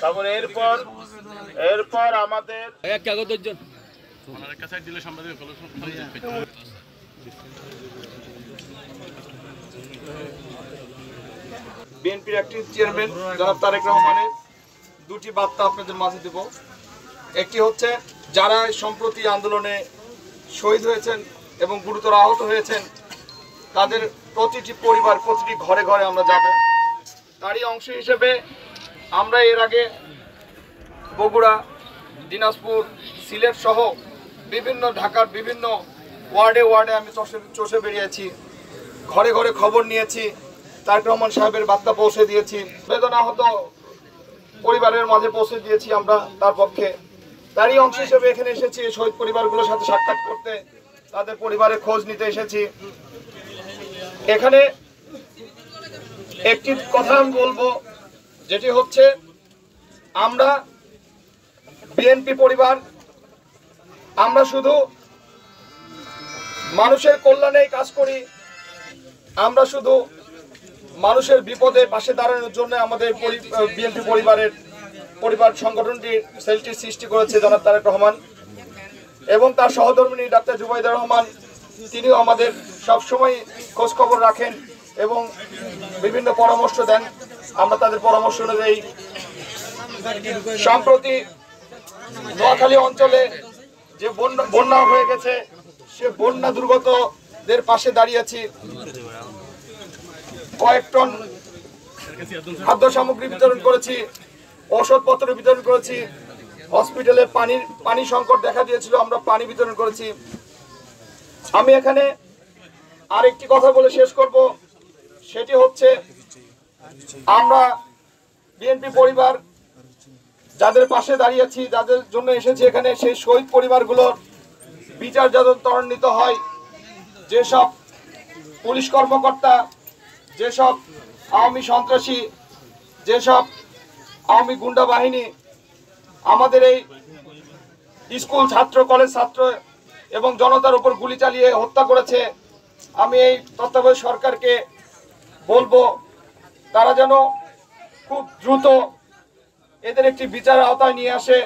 তারপরে এরপর আমাদের বিএনপির অ্যাক্টিভ চেয়ারম্যান জনাব তারেক রহমানের দুটি বার্তা আপনাদের মাঝে দেব। একটি হচ্ছে, যারা সম্প্রতি আন্দোলনে শহীদ হয়েছেন এবং গুরুতর আহত হয়েছেন তাদের প্রতিটি পরিবার, প্রতিটি ঘরে ঘরে আমরা যাব। তারই অংশ হিসেবে আমরা এর আগে বগুড়া, দিনাজপুর, সিলেট সহ বিভিন্ন ঢাকার বিভিন্ন ওয়ার্ডে ওয়ার্ডে আমি চষে বেরিয়েছি, ঘরে ঘরে খবর নিয়েছি, তারেক রহমান সাহেবের বার্তা পৌঁছে দিয়েছি, বেদনা আহত পরিবারের মাঝে পৌঁছে দিয়েছি আমরা তার পক্ষে। তারই অংশ হিসেবে এখানে এসেছি শহীদ পরিবারগুলোর সাথে সাক্ষাৎ করতে, তাদের পরিবারের খোঁজ নিতে এসেছি। এখানে একটি কথা আমি বলবো, যেটি হচ্ছে, আমরা বিএনপি পরিবার, আমরা শুধু মানুষের কল্যাণেই কাজ করি, আমরা শুধু মানুষের বিপদে পাশে দাঁড়ানোর জন্য আমাদের বিএনপি পরিবার সংগঠনটি সেলটি সৃষ্টি করেছে জনাব তারেক রহমান এবং তার সহধর্মিণী ডাক্তার জুবাইদা রহমান। তিনিও আমাদের সবসময় খোঁজ খবর রাখেন এবং বিভিন্ন পরামর্শ দেন, আমরা তাদের পরামর্শ অনুযায়ী সম্প্রতি নোয়াখালী অঞ্চলে যে বন্যা হয়ে গেছে সে বন্যা দুর্গতদের পাশে দাঁড়িয়েছি। কয়েক টন খাদ্য সামগ্রী বিতরণ করেছি, ঔষধপত্র বিতরণ করেছি, হসপিটালে পানি সংকট দেখা দিয়েছিল, আমরা পানি বিতরণ করেছি। আমি এখানে আরেকটি কথা বলে শেষ করব, সেটি হচ্ছে, আমরা বিএনপি পরিবার যাদের পাশে দাঁড়িয়েছি, যাদের জন্য এসেছি এখানে, সেই শহীদ পরিবারগুলোর বিচার যাতে ত্বরান্বিত হয়। যেসব পুলিশ কর্মকর্তা, যেসব আওয়ামী সন্ত্রাসী, যেসব আওয়ামী গুন্ডা বাহিনী আমাদের এই স্কুল ছাত্র, কলেজ ছাত্র এবং জনতার উপর গুলি চালিয়ে হত্যা করেছে, আমি এই তত্ত্বাবধায়ক সরকারকে বলবো তারা যেন খুব দ্রুত এদের একটি বিচার আওতায় নিয়ে আসে।